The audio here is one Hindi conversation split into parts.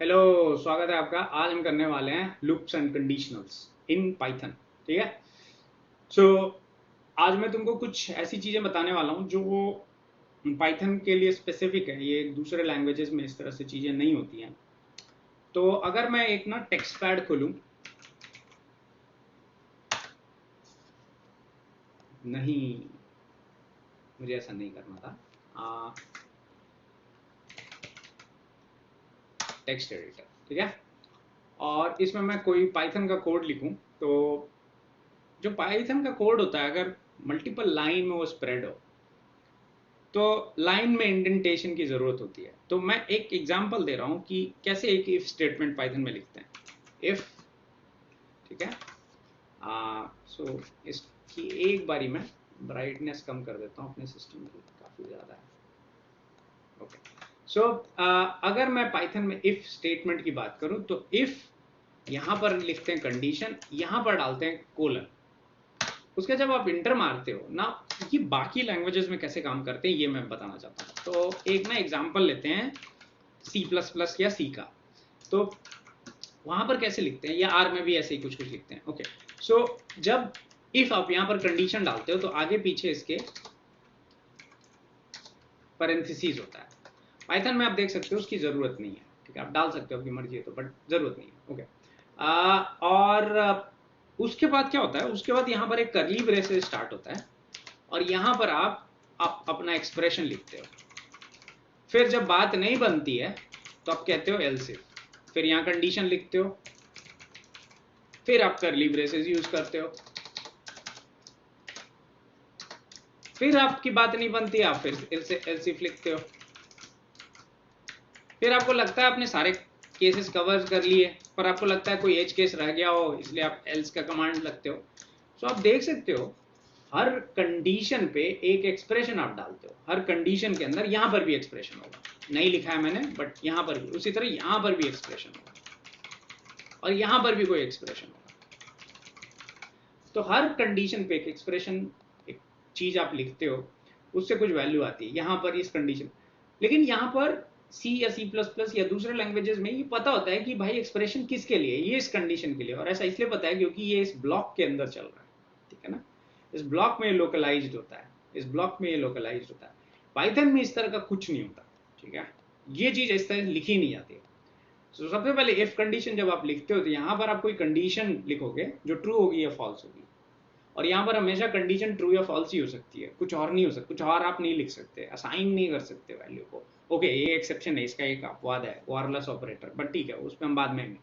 हेलो, स्वागत है आपका। आज हम करने वाले हैं loops and conditionals in Python. ठीक है। सो आज मैं तुमको कुछ ऐसी चीज़ें बताने वाला हूँ जो पाइथन के लिए स्पेसिफिक है। ये दूसरे लैंग्वेजेस में इस तरह से चीज़ें नहीं होती हैं। तो अगर मैं एक ना टेक्स्ट पैड खोलूँ, नहीं, मुझे ऐसा नहीं करना था। टेक्स्ट एडिटर, ठीक है। और इसमें मैं कोई पाइथन का कोड लिखूँ, तो जो पाइथन का कोड होता है अगर मल्टीपल लाइन में वो स्प्रेड हो तो लाइन में इंडेंटेशन की जरूरत होती है। तो मैं एक एग्जांपल दे रहा हूं कि कैसे एक इफ स्टेटमेंट पाइथन में लिखते हैं। इफ, ठीक है। सो इसकी एक बारी में ब्राइटनेस कम कर देता हूं अपने सिस्टम की, काफी ज्यादा है। ओके। सो अगर मैं पाइथन में इफ स्टेटमेंट की बात करूं तो इफ, यहां पर लिखते हैं कंडीशन, यहां पर डालते हैं कोलन। उसके जब आप इंटर मारते हो ना, ये बाकी लैंग्वेजेस में कैसे काम करते हैं ये मैं बताना चाहता हूँ। तो एक ना एग्जांपल लेते हैं सी प्लस प्लस या सी का। तो वहां पर कैसे लिखते हैं, या आर में भी ऐसे ही कुछ कुछ लिखते हैं। ओके। सो जब इफ आप यहाँ पर कंडीशन डालते हो तो आगे पीछे इसके पैरेंथेसिस होता है। पाइथन में आप देख सकते हो उसकी जरूरत नहीं है, ठीक है। आप डाल सकते हो, आपकी मर्जी है तो, बट जरूरत नहीं है। ओके। और उसके बाद क्या होता है, उसके बाद यहाँ पर एक करली ब्रेस से स्टार्ट होता है और यहाँ पर आप अपना एक्सप्रेशन लिखते हो। फिर जब बात नहीं बनती है तो आप कहते हो एल्स इफ, फिर यहाँ कंडीशन लिखते हो, फिर आप करली ब्रेसेस यूज करते हो। फिर आपकी बात नहीं बनती, आप फिर एल्स इफ लिखते हो। फिर आपको लगता है आपने सारे केसेस कवर कर लिए, पर आपको लगता है कोई एज केस रह गया हो, इसलिए आप एल्स का कमांड लगते हो। सो आप देख सकते हो हर कंडीशन पे एक एक्सप्रेशन आप डालते हो। हर कंडीशन के अंदर यहां पर भी एक्सप्रेशन होगा, नहीं लिखा है मैंने, बट यहां पर भी उसी तरह यहां पर भी एक्सप्रेशन होगा और यहां पर भी कोई एक्सप्रेशन होगा। तो हर कंडीशन पे एक एक्सप्रेशन, एक चीज आप लिखते हो, उससे कुछ वैल्यू आती है यहां पर इस कंडीशन। लेकिन यहां पर सी या सी प्लस प्लस या दूसरे लैंग्वेजेस में ये पता होता है कि भाई एक्सप्रेशन किसके लिए, ये इस कंडीशन के लिए। और ऐसा इसलिए पता है क्योंकि ये इस ब्लॉक के अंदर चल रहा है, ठीक है ना। इस ब्लॉक में लोकलाइज्ड होता है, इस ब्लॉक में ये लोकलाइज्ड होता है। पाइथन में इस तरह का कुछ नहीं होता, ठीक है। ये चीज इस तरह लिखी नहीं जाती है। तो सबसे पहले इफ कंडीशन जब आप लिखते हो तो यहां पर आप कोई कंडीशन लिखोगे जो ट्रू होगी या फॉल्स होगी। और यहाँ पर हमेशा कंडीशन ट्रू या फॉल्स ही हो सकती है, कुछ और नहीं हो सकता, कुछ और आप नहीं लिख सकते, असाइन नहीं कर सकते वैल्यू को। ओके, ये एक्सेप्शन है, इसका एक अपवाद है वायरलेस ऑपरेटर, बट ठीक है, उस पर हम बाद में आएंगे।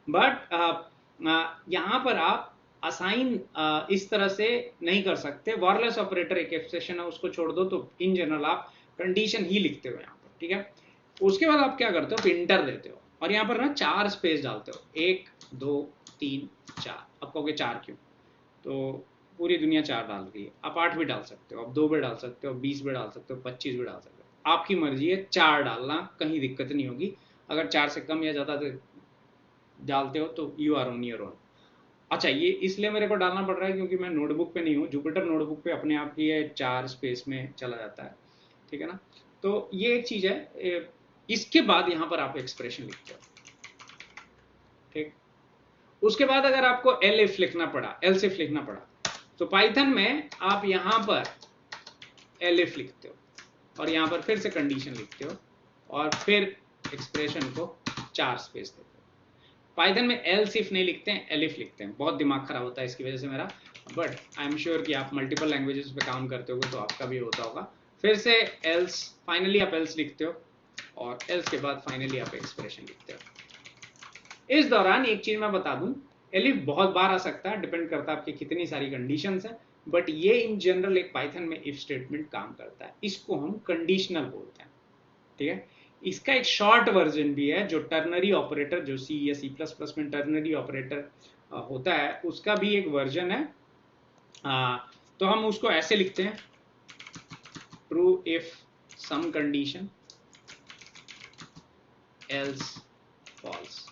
बट यहाँ पर आप असाइन इस तरह से नहीं कर सकते। वायरलेस ऑपरेटर एक एक्सेप्शन है, उसको छोड़ दो तो इन जनरल आप कंडीशन ही लिखते हो यहाँ पर, ठीक है। उसके बाद आप क्या करते हो, इंटर देते हो और यहाँ पर ना 4 स्पेस डालते हो, 1 2 3 4। अब कहोगे 4 क्यों, तो पूरी दुनिया 4 डाल रही है, आप 8 भी डाल सकते हो, आप 2 भी डाल सकते हो, 20 भी डाल सकते हो, 25 भी डाल सकते हो, आपकी मर्जी है। 4 डालना, कहीं दिक्कत नहीं होगी। अगर 4 से कम या ज़्यादा डालते हो तो you are on your own. अच्छा, ये इसलिए मेरे को डालना पड़ रहा है क्योंकि मैं नोटबुक पे नहीं हूँ। जुपिटर नोटबुक पे अपने आप ही ये 4 स्पेस में चला जाता है, ठीक है ना। तो ये एक चीज़ है। इसके बाद यहाँ पर आप एक्सप्रेशन लिखते हो, ठीक। उसके बाद अगर आपको एल इफ लिखना पड़ा, एल इफ लिखना पड़ा, तो पाइथन में आप यहां पर एलिफ लिखते हो और यहां पर फिर से कंडीशन लिखते हो और फिर एक्सप्रेशन को 4 स्पेस देते हो। पाइथन में एल सिफ नहीं लिखते हैं, एलिफ लिखते हैं। बहुत दिमाग खराब होता है इसकी वजह से मेरा, बट आई एम श्योर कि आप मल्टीपल लैंग्वेजेस पे काम करते हो तो आपका भी होता होगा। फिर से एल्स, फाइनली आप एल्स लिखते हो और एल्स के बाद फाइनली आप एक्सप्रेशन लिखते हो। इस दौरान एक चीज मैं बता दूं, एलिफ बहुत बार आ सकता है, डिपेंड करता है आपकी कितनी सारी कंडीशंस हैं, बट ये इन जनरल एक पाइथन में इफ स्टेटमेंट काम करता है। इसको हम कंडीशनल बोलते हैं, ठीक है। इसका एक शॉर्ट वर्जन भी है जो टर्नरी ऑपरेटर, जो सी या सी प्लस प्लस में टर्नरी ऑपरेटर होता है, उसका भी एक वर्जन है। तो हम उसको ऐसे लिखते हैं, true if some condition else false.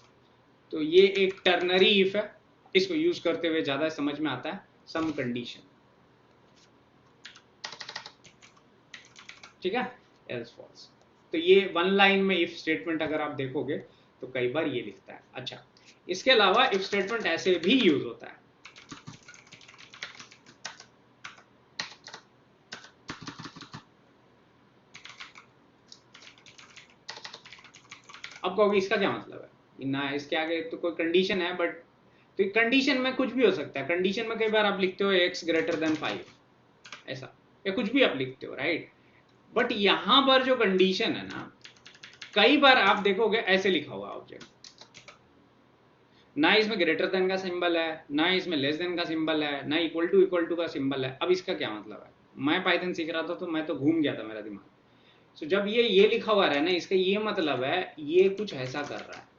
तो ये एक टर्नरी इफ है, इसको यूज करते हुए ज्यादा समझ में आता है सम कंडीशन, ठीक है, एल्स फॉल्स। तो ये वन लाइन में इफ स्टेटमेंट अगर आप देखोगे तो कई बार ये लिखता है। अच्छा, इसके अलावा इफ स्टेटमेंट ऐसे भी यूज होता है। अब कहोगे इसका क्या मतलब है ना, इसके आगे तो कोई कंडीशन है, बट तो कंडीशन में कुछ भी हो सकता है। कंडीशन में कई बार आप लिखते हो x ग्रेटर देन 5 ऐसा, या कुछ भी आप लिखते हो, राइट। बट यहां पर जो कंडीशन है ना, कई बार आप देखोगे ऐसे लिखा हुआ ऑब्जेक्ट, ना इसमें ग्रेटर देन का सिंबल है, ना इसमें लेस देन का सिंबल है, ना इक्वल टू का सिंबल है। अब इसका क्या मतलब है? मैं पाइथन सीख रहा था तो मैं तो घूम गया था मेरा दिमाग। सो जब ये लिखा हुआ है ना, इसका ये मतलब है ये कुछ ऐसा कर रहा है,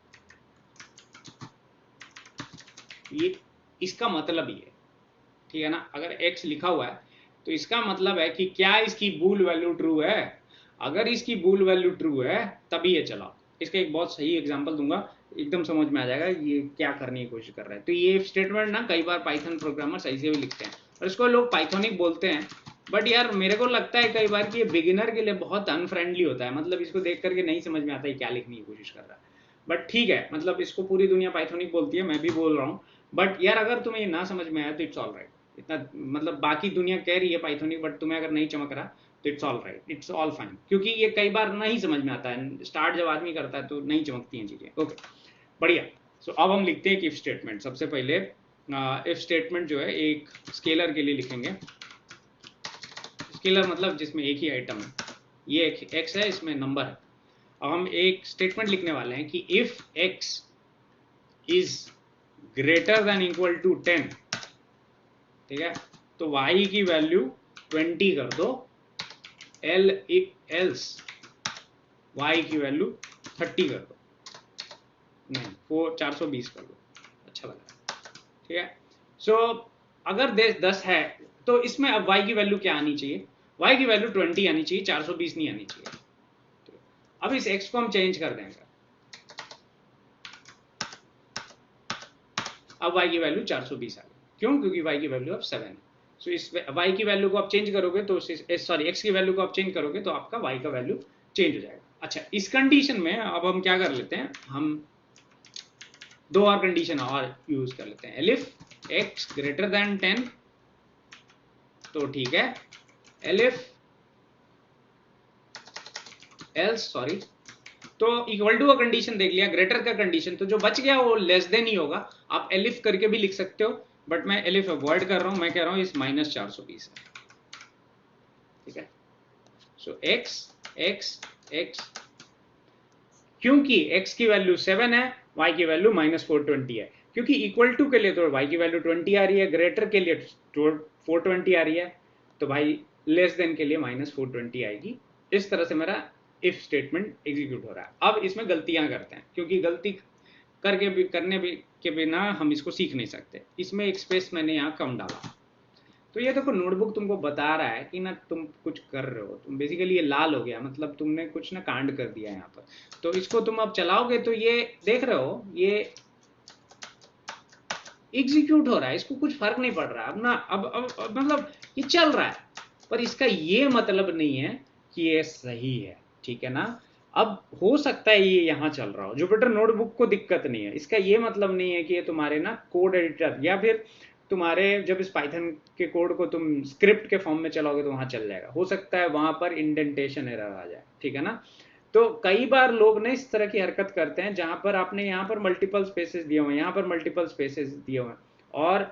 ये इसका मतलब ये, ठीक है ना। अगर x लिखा हुआ है तो इसका मतलब है कि क्या इसकी बूल वैल्यू ट्रू है। अगर इसकी बूल वैल्यू ट्रू है तभी ये चलाओ। इसका एक बहुत सही एग्जांपल दूंगा, एकदम समझ में आ जाएगा ये क्या करने की कोशिश कर रहा है। तो ये स्टेटमेंट ना कई बार पाइथन प्रोग्रामर सही से भी लिखते हैं और इसको लोग पाइथोनिक बोलते हैं। बट यार मेरे को लगता है कई बार कि ये बिगिनर के लिए बहुत अनफ्रेंडली होता है, मतलब इसको देख करके नहीं समझ में आता है क्या लिखने की कोशिश कर रहा है। बट ठीक है, मतलब इसको पूरी दुनिया पाइथोनिक बोलती है, मैं भी बोल रहा हूँ। बट यार अगर तुम्हें ये ना समझ में आया तो इट्स ऑल राइट। इतना मतलब बाकी दुनिया कह रही है पाइथोनिक, बट तुम्हें अगर नहीं चमक रहा तो it's all right, it's all fine, क्योंकि ये कई बार नहीं समझ में आता है। स्टार्ट जब आदमी करता है तो नहीं चमकती हैं चीजें। ओके, बढ़िया। सो अब हम लिखते हैं इफ स्टेटमेंट। सबसे पहले इफ स्टेटमेंट जो है एक स्केलर के लिए लिखेंगे। स्केलर मतलब जिसमें एक ही आइटम है, ये एक्स है, इसमें नंबर है। अब हम एक स्टेटमेंट लिखने वाले हैं कि if x is greater than equal to 10, ठीक है, तो y की वैल्यू 20 कर दो, एल्स y की वैल्यू 30 कर दो, नहीं 420 कर दो। अच्छा लगा, ठीक है। सो अगर 10 है तो इसमें अब y की वैल्यू क्या आनी चाहिए? y की वैल्यू 20 आनी चाहिए, 420 नहीं आनी चाहिए। अब इस x को हम चेंज कर देंगे। अब y की वैल्यू 420 आ गई, क्यों? क्योंकि y की वैल्यू अब 7 है। सो इस y की वैल्यू को आप चेंज करोगे तो सॉरी x की वैल्यू को आप चेंज करोगे तो आपका y का वैल्यू चेंज हो जाएगा। अच्छा, इस कंडीशन में अब हम क्या कर लेते हैं, हम दो और कंडीशन और यूज कर लेते हैं। एलिफ x ग्रेटर देन 10 तो ठीक है, एलिफ एल्स सॉरी, तो इक्वल टू का कंडीशन देख लिया, ग्रेटर का कंडीशन, तो जो बच गया वो लेस देन ही होगा। आप एलिफ करके भी लिख सकते हो, बट मैं एलिफ अवॉइड कर रहा हूं, मैं कह रहा हूं इस -420 है, ठीक है। सो x x x, क्योंकि x की वैल्यू 7 है, y की वैल्यू -420 है, क्योंकि इक्वल टू के लिए तो y की वैल्यू 20 आ रही है, ग्रेटर के लिए 420 आ रही है, तो भाई लेस देन के लिए -420 आएगी। इस तरह से मेरा इफ स्टेटमेंट एग्जीक्यूट हो रहा है। अब इसमें गलतियां करते हैं, क्योंकि गलती करके भी करने भी के बिना हम इसको सीख नहीं सकते। इसमें एक स्पेस मैंने यहाँ कम डाला, तो ये देखो नोटबुक तुमको बता रहा है कि ना तुम कुछ कर रहे हो, तुम बेसिकली ये लाल हो गया, मतलब तुमने कुछ ना कांड कर दिया यहाँ पर। तो इसको तुम अब चलाओगे तो ये देख रहे हो ये एग्जीक्यूट हो रहा है, इसको कुछ फर्क नहीं पड़ रहा अब ना। अब मतलब ये चल रहा है, पर इसका ये मतलब नहीं है कि ये सही है, ठीक है ना। अब हो सकता है ये यहाँ चल रहा हो, जुपिटर नोटबुक को दिक्कत नहीं है, इसका ये मतलब नहीं है कि ये तुम्हारे ना कोड एडिटर या फिर तुम्हारे जब इस पाइथन के कोड को तुम स्क्रिप्ट के फॉर्म में चलाओगे तो वहां चल जाएगा। हो सकता है वहां पर इंडेंटेशन एरर आ जाए, ठीक है ना। तो कई बार लोग ना इस तरह की हरकत करते हैं जहां पर आपने यहाँ पर मल्टीपल स्पेसेस दिए हुए हैं, यहाँ पर मल्टीपल स्पेसेस दिए हुए हैं और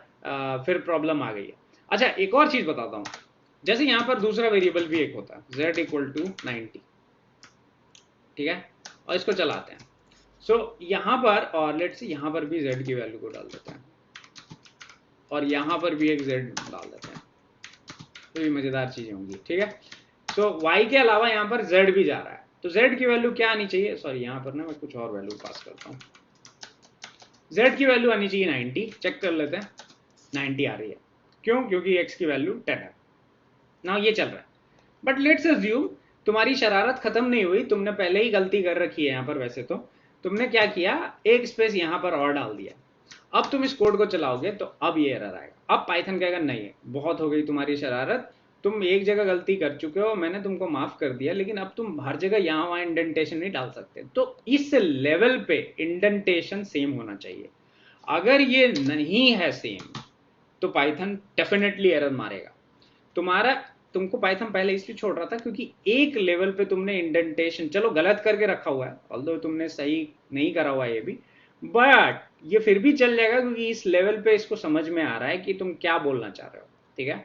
फिर प्रॉब्लम आ गई है। अच्छा, एक और चीज बताता हूँ, जैसे यहाँ पर दूसरा वेरिएबल भी एक होता है z इक्वल टू 90, ठीक है, और इसको चलाते हैं। सो यहाँ पर और लेट्स से यहाँ पर भी z की वैल्यू को डाल देते हैं और यहाँ पर भी एक z डाल देते हैं, तो ये मजेदार चीजें होंगी, ठीक है। सो y के अलावा यहाँ पर z भी जा रहा है, तो z की वैल्यू क्या आनी चाहिए? सॉरी यहाँ पर ना मैं कुछ और वैल्यू पास करता हूँ। z की वैल्यू आनी चाहिए 90, चेक कर लेते हैं 90 आ रही है, क्यों? क्योंकि x की वैल्यू 10 है ना, ये चल रहा है। बट लेट्स अज्यूम तुम्हारी शरारत खत्म नहीं हुई, तुमने पहले ही गलती कर रखी है यहाँ पर। वैसे तो तुमने क्या किया, एक स्पेस यहाँ पर और डाल दिया। अब तुम इस कोड को चलाओगे तो अब ये एरर आएगा। अब पाइथन कहेगा नहीं है, बहुत हो गई तुम्हारी शरारत, तुम एक जगह गलती कर चुके हो, मैंने तुमको माफ कर दिया, लेकिन अब तुम हर जगह यहाँ वहाँ इंडेंटेशन नहीं डाल सकते। तो इस लेवल पे इंडेंटेशन सेम होना चाहिए। अगर ये नहीं है सेम तो पाइथन डेफिनेटली एरर मारेगा। तुमको पाइथन पहले इसलिए छोड़ रहा था क्योंकि एक लेवल पे तुमने इंडेंटेशन चलो गलत करके रखा हुआ है, ऑल्दो तुमने सही नहीं करा हुआ है ये भी, बट ये फिर भी चल जाएगा क्योंकि इस लेवल पे इसको समझ में आ रहा है कि तुम क्या बोलना चाह रहे हो, ठीक है।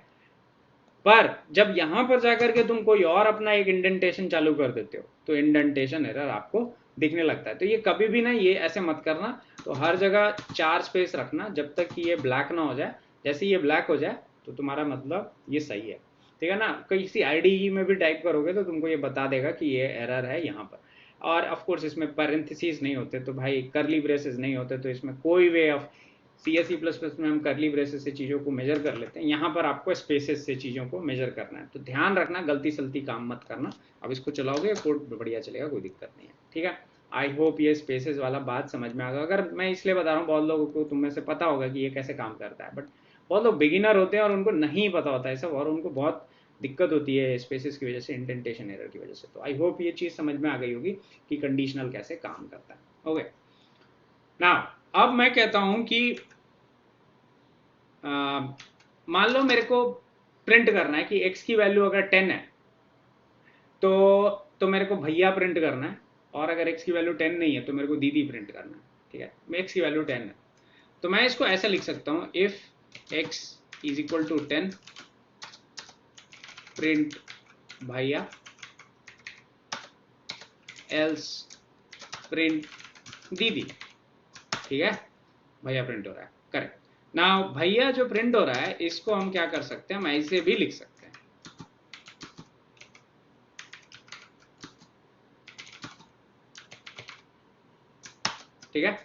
पर जब यहां पर जाकर के तुम कोई और अपना एक इंडेंटेशन चालू कर देते हो तो इंडेंटेशन एरर आपको दिखने लगता है। तो ये कभी भी ना ये ऐसे मत करना। तो हर जगह 4 स्पेस रखना जब तक कि ये ब्लैक ना हो जाए। जैसे ये ब्लैक हो जाए तो तुम्हारा मतलब ये सही है, ठीक है ना। किसी IDE में भी टाइप करोगे तो तुमको ये बता देगा कि ये एरर है यहाँ पर। और ऑफ कोर्स इसमें पैरेंथेसिस नहीं होते, तो भाई कर्ली ब्रेसेस नहीं होते, तो इसमें कोई वे ऑफ C++ में हम कर्ली ब्रेसेस से चीज़ों को मेजर कर लेते हैं, यहाँ पर आपको स्पेसेस से चीज़ों को मेजर करना है। तो ध्यान रखना, गलती सलती काम मत करना। अब इसको चलाओगे कोड बढ़िया चलेगा, कोई दिक्कत नहीं है, ठीक है। आई होप ये स्पेसेस वाला बात समझ में आ गया। अगर मैं इसलिए बता रहा हूँ, बहुत लोगों को तुम में से पता होगा कि ये कैसे काम करता है, बट बहुत लोग बिगिनर होते हैं और उनको नहीं पता होता है सब, और उनको बहुत दिक्कत होती है स्पेसेस की वजह से, इंडेंटेशन एरर की वजह से। तो आई होप ये चीज़ समझ में आ गई होगी कि कंडीशनल कैसे काम करता है। ओके, नाउ अब मैं कहता हूं कि मान लो मेरे को प्रिंट करना है कि x की वैल्यू अगर 10 है तो मेरे को भैया प्रिंट करना है, और अगर x की वैल्यू 10 नहीं है तो मेरे को दीदी प्रिंट करना है, ठीक है। x की वैल्यू 10 है तो मैं इसको ऐसा लिख सकता हूं, if x is equal to 10 print भैया एल्स प्रिंट दीदी, ठीक है। भैया प्रिंट हो रहा है, करेक्ट। नाउ भैया जो प्रिंट हो रहा है इसको हम क्या कर सकते हैं, हम ऐसे भी लिख सकते हैं, ठीक है।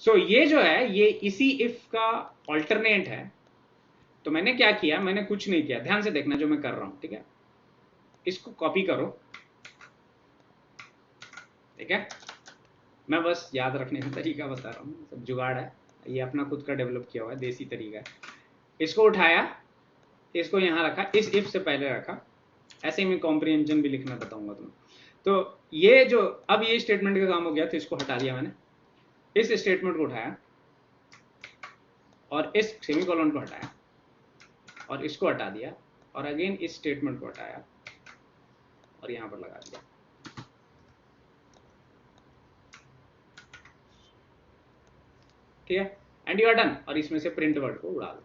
सो ये जो है ये इसी इफ का ऑल्टरनेट है। तो मैंने क्या किया, मैंने कुछ नहीं किया, ध्यान से देखना जो मैं कर रहा हूं, ठीक है। इसको कॉपी करो, ठीक है। मैं बस याद रखने का तरीका बता रहा हूँ, सब जुगाड़ है, ये अपना खुद का डेवलप किया हुआ है, देसी तरीका है। इसको उठाया, इसको यहाँ रखा, इस इफ से पहले रखा, ऐसे ही मैं कॉम्प्रिहेंशन भी लिखना बताऊंगा तुम्हें। तो ये जो अब ये स्टेटमेंट का काम हो गया, तो इसको हटा दिया मैंने, इस स्टेटमेंट को उठाया और इस सेमीकोलन को हटाया और इसको हटा दिया और अगेन इस स्टेटमेंट को हटाया और यहां पर लगा दिया, ठीक है। And you are done. और इसमें से प्रिंट वर्ड को उड़ा दो।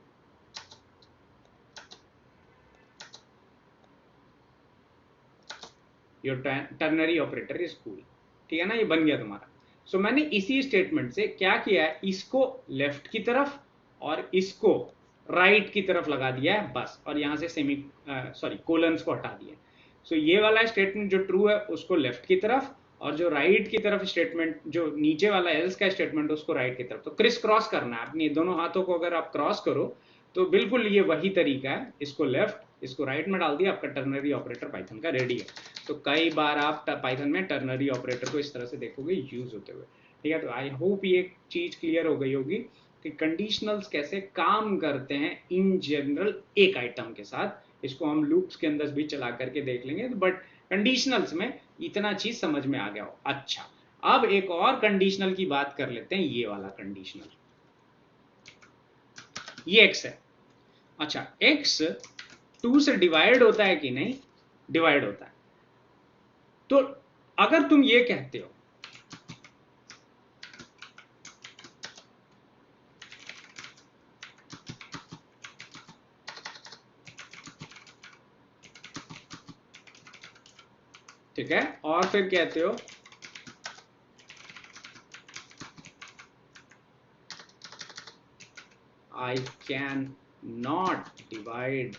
Your ternary operator is cool, ठीक है ना, ये बन गया तुम्हारा। सो मैंने इसी स्टेटमेंट से क्या किया है, इसको लेफ्ट की तरफ और इसको राइट की तरफ लगा दिया है बस, और यहां से कोलन्स को हटा दिया। सो ये वाला स्टेटमेंट जो ट्रू है उसको लेफ्ट की तरफ, और जो राइट की तरफ स्टेटमेंट, जो नीचे वाला एल्स का स्टेटमेंट उसको राइट की तरफ। तो क्रिस क्रॉस करना है अपनी दोनों हाथों को, अगर आप क्रॉस करो तो बिल्कुल ये वही तरीका है, इसको लेफ्ट इसको राइट में डाल दिया, आपका टर्नरी ऑपरेटर पाइथन का रेडी है। तो कई बार आप पाइथन में टर्नरी ऑपरेटर को इस तरह से देखोगे यूज होते हुए, ठीक है। तो आई होप ये चीज क्लियर हो गई होगी कि कंडीशनल्स कैसे काम करते हैं इन जनरल एक आइटम के साथ। इसको हम लूप्स के अंदर भी चला करके देख लेंगे, बट कंडीशनल्स में इतना चीज समझ में आ गया हो। अच्छा, अब एक और कंडीशनल की बात कर लेते हैं, ये वाला कंडीशनल, ये x है। अच्छा, x 2 से डिवाइड होता है कि नहीं, डिवाइड होता है। तो अगर तुम ये कहते हो ठीक है, और फिर कहते हो I can not divide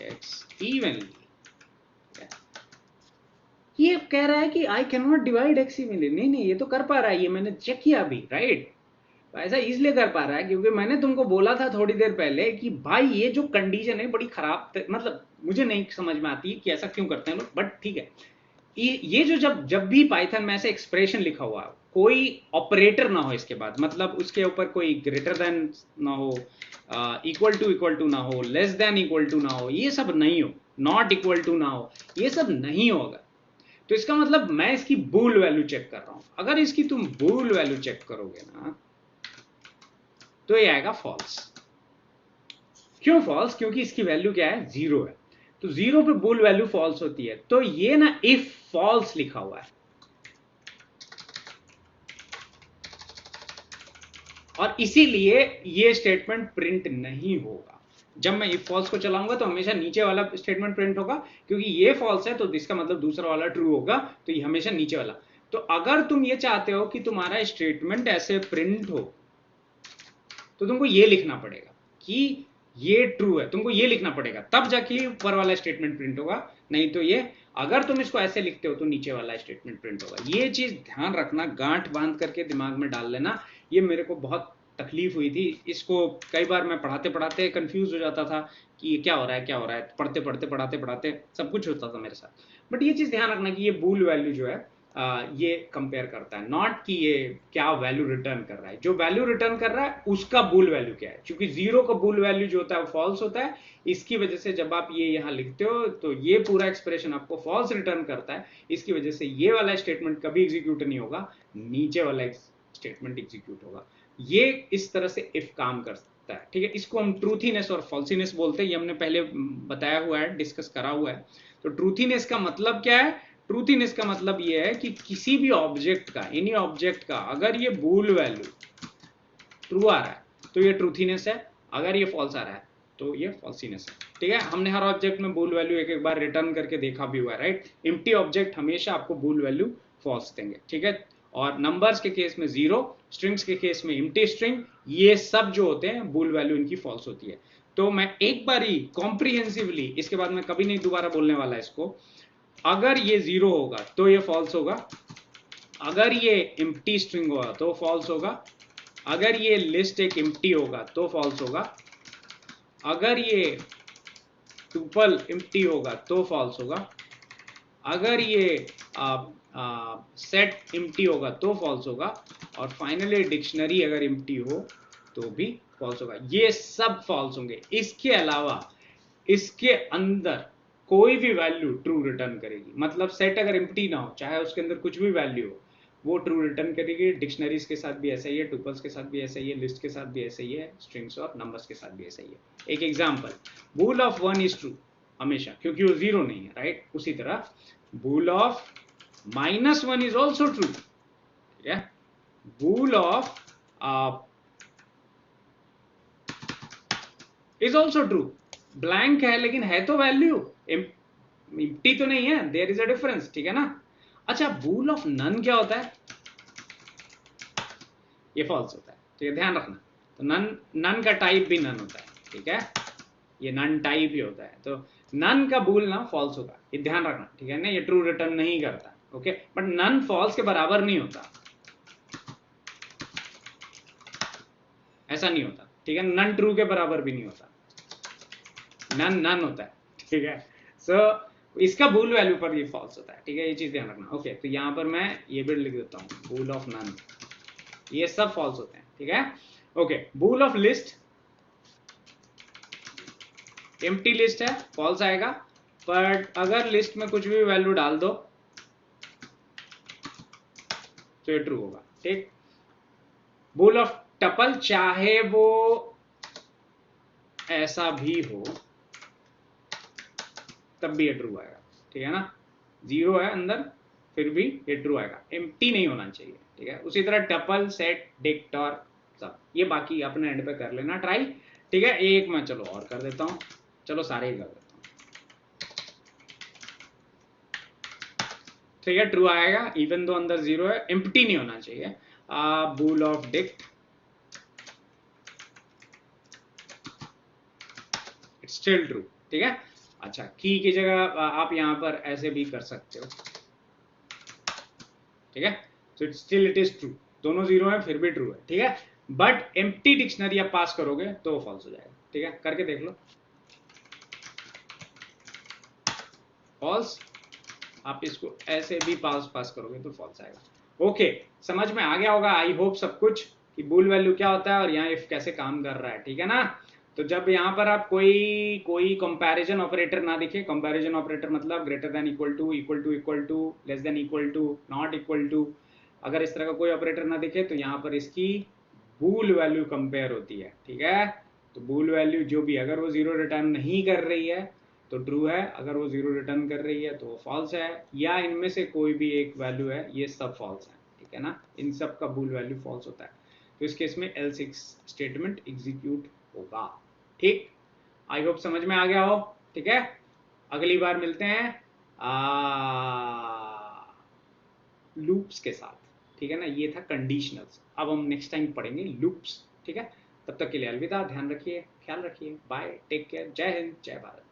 x evenly, ये कह रहा है कि I cannot divide x evenly। नहीं, ये तो कर पा रहा है, ये मैंने चेक किया अभी, राइट। ऐसा इसलिए कर पा रहा है क्योंकि मैंने तुमको बोला था थोड़ी देर पहले कि भाई ये जो कंडीशन है बड़ी खराब, मतलब मुझे नहीं समझ में आती कि ऐसा क्यों करते हैं लोग, बट ठीक है। ये जो जब जब भी पाइथन में ऐसे एक्सप्रेशन लिखा हुआ है, कोई ऑपरेटर ना हो इसके बाद, मतलब उसके ऊपर कोई ग्रेटर देन ना हो, इक्वल टू ना हो, लेस देन इक्वल टू ना हो, ये सब नहीं हो, नॉट इक्वल टू ना हो, ये सब नहीं होगा, तो इसका मतलब मैं इसकी बूल वैल्यू चेक कर रहा हूं। अगर इसकी तुम बूल वैल्यू चेक करोगे ना, तो ये आएगा फॉल्स। क्यों फॉल्स? क्योंकि इसकी वैल्यू क्या है? 0 है, तो 0 पे बूल वैल्यू फॉल्स होती है, तो ये ना इफ फॉल्स लिखा हुआ है, और इसीलिए ये स्टेटमेंट प्रिंट नहीं होगा। जब मैं इफ फॉल्स को चलाऊंगा तो हमेशा नीचे वाला स्टेटमेंट प्रिंट होगा, क्योंकि ये फॉल्स है तो इसका मतलब दूसरा वाला ट्रू होगा, तो ये हमेशा नीचे वाला। तो अगर तुम ये चाहते हो कि तुम्हारा स्टेटमेंट ऐसे प्रिंट हो, तो तुमको ये लिखना पड़ेगा कि ये ट्रू है, तुमको ये लिखना पड़ेगा, तब जाके ऊपर वाला स्टेटमेंट प्रिंट होगा। नहीं तो ये, अगर तुम इसको ऐसे लिखते हो तो नीचे वाला स्टेटमेंट प्रिंट होगा। ये चीज ध्यान रखना, गांठ बांध करके दिमाग में डाल लेना। ये मेरे को बहुत तकलीफ हुई थी, इसको कई बार मैं पढ़ाते पढ़ाते कंफ्यूज हो जाता था कि ये क्या हो रहा है, क्या हो रहा है, पढ़ते पढ़ते पढ़ाते पढ़ाते सब कुछ होता था मेरे साथ। बट ये चीज ध्यान रखना कि ये बूल वैल्यू जो है ये कंपेयर करता है, नॉट कि ये क्या वैल्यू रिटर्न कर रहा है। जो वैल्यू रिटर्न कर रहा है उसका बूल वैल्यू क्या है, क्योंकि 0 का बूल वैल्यू जो होता है वो फॉल्स होता है। इसकी वजह से जब आप ये यहाँ लिखते हो तो ये पूरा एक्सप्रेशन आपको फॉल्स रिटर्न करता है। इसकी वजह से ये वाला स्टेटमेंट कभी एग्जीक्यूट नहीं होगा, नीचे वाला स्टेटमेंट एग्जीक्यूट होगा। ये इस तरह से इफ काम करता है, ठीक है। इसको हम ट्रूथीनेस और फॉल्सीनेस बोलते हैं, ये हमने पहले बताया हुआ है, डिस्कस करा हुआ है। तो ट्रूथीनेस का मतलब क्या है? ट्रूथीनेस का मतलब ये है कि किसी भी ऑब्जेक्ट का, एनी ऑब्जेक्ट का, अगर ये बूल वैल्यू ट्रू आ रहा है तो ये ट्रूथीनेस है, अगर ये फॉल्स आ रहा है तो ये फॉल्सीनेस है, ठीक है। हमने हर ऑब्जेक्ट में बूल वैल्यू एक एक बार रिटर्न करके देखा भी हुआ है, राइट। एम्प्टी ऑब्जेक्ट हमेशा आपको बूल वैल्यू फॉल्स देंगे, ठीक है। और नंबर्स के केस में 0, स्ट्रिंग्स के केस में एम्प्टी स्ट्रिंग, ये सब जो होते हैं बूल वैल्यू इनकी फॉल्स होती है। तो मैं एक बार ही कॉम्प्रिहेंसिवली, इसके बाद मैं कभी नहीं दोबारा बोलने वाला इसको, अगर ये 0 होगा तो ये फॉल्स होगा, अगर ये एम्प्टी स्ट्रिंग होगा तो फॉल्स होगा, अगर ये लिस्ट एक एम्प्टी होगा तो फॉल्स होगा, अगर ये टुपल एम्प्टी होगा तो फॉल्स होगा, अगर ये सेट एम्प्टी होगा तो फॉल्स होगा, और फाइनली डिक्शनरी अगर एम्प्टी हो तो भी फॉल्स होगा। ये सब फॉल्स होंगे। इसके अलावा इसके अंदर कोई भी वैल्यू ट्रू रिटर्न करेगी। मतलब सेट अगर एम्प्टी ना हो, चाहे उसके अंदर कुछ भी वैल्यू हो, वो ट्रू रिटर्न करेगी। डिक्शनरीज के साथ भी ऐसा ही है, टुपल्स के साथ भी ऐसा ही है, लिस्ट के साथ भी ऐसा ही है, स्ट्रिंग्स और नंबर्स के साथ भी ऐसा ही है। एक example, bool of 1 is true हमेशा, क्योंकि वो 0 नहीं है, राइट। उसी तरह bool of -1 is also true, ठीक है। Bool of is also true, blank है लेकिन है तो वैल्यू, एम्प्टी तो नहीं है, देयर इज अ डिफरेंस, ठीक है ना। अच्छा, बूल ऑफ नन क्या होता है? ये फॉल्स होता है, ठीक है, ध्यान रखना। तो नन का टाइप भी नन होता है, ठीक है, ये नन टाइप ही होता है। तो नन का बूल ना फॉल्स होगा, ये ध्यान रखना, ठीक है ना। ये ट्रू रिटर्न नहीं करता, ओके, बट नन फॉल्स के बराबर नहीं होता, ऐसा नहीं होता, ठीक है। नन ट्रू के बराबर भी नहीं होता, नन नन होता है, ठीक है। सो इसका बूल वैल्यू पर ये फॉल्स होता है, ठीक है, ये चीज ध्यान रखना। ओके, तो यहां पर मैं ये भी लिख देता हूं, बूल ऑफ नन, ये सब फॉल्स होते हैं, ठीक है। Okay, bool of list, empty list है, फॉल्स आएगा, बट अगर लिस्ट में कुछ भी वैल्यू डाल दो तो ये ट्रू होगा, ठीक। बूल ऑफ टपल, चाहे वो ऐसा भी हो तब भी ये ट्रू आएगा, ठीक है ना। 0 है अंदर फिर भी ये ट्रू आएगा, एम्प्टी नहीं होना चाहिए, ठीक है। उसी तरह टपल, सेट, डिक्ट और सब, ये बाकी अपने एंड पे कर लेना ट्राई, ठीक है। एक मैं चलो और कर देता हूं, चलो सारे ही कर देता हूं, ठीक है। ट्रू आएगा इवन दो अंदर 0 है, एम्प्टी नहीं होना चाहिए। Bool of dict, it's still true, ठीक है। अच्छा, की की जगह आप यहां पर ऐसे भी कर सकते हो, ठीक है। सो इट इज ट्रू, दोनों 0 है फिर भी ट्रू है, ठीक है। बट एम्प्टी डिक्शनरी आप पास करोगे तो फॉल्स हो जाएगा, ठीक है। करके देख लो, फॉल्स, आप इसको ऐसे भी पास करोगे तो फॉल्स आएगा। ओके, समझ में आ गया होगा आई होप सब कुछ, कि बूल वैल्यू क्या होता है और यहाँ इफ कैसे काम कर रहा है, ठीक है ना। तो जब यहाँ पर आप कोई कंपैरिजन ऑपरेटर ना दिखे, कंपैरिजन ऑपरेटर मतलब greater than equal to, less than equal to, not equal to, अगर इस तरह का कोई ऑपरेटर ना दिखे तो यहाँ पर इसकी बूल वैल्यू कंपेयर होती है, ठीक है। तो बूल वैल्यू जो भी, अगर वो जीरो रिटर्न नहीं कर रही है तो ट्रू है, अगर वो जीरो रिटर्न कर रही है तो वो फॉल्स है, या इनमें से कोई भी एक वैल्यू है, ये सब फॉल्स है, ठीक है ना। इन सब का बूल वैल्यू फॉल्स होता है, तो इस केस में एल्स स्टेटमेंट एग्जीक्यूट होगा, ठीक। आई होप समझ में आ गया हो, ठीक है। अगली बार मिलते हैं लूप्स के साथ, ठीक है ना। ये था कंडीशनल्स, अब हम नेक्स्ट टाइम पढ़ेंगे लूप्स, ठीक है। तब तक के लिए अलविदा, ध्यान रखिए, ख्याल रखिए, बाय, टेक केयर, जय हिंद, जय भारत।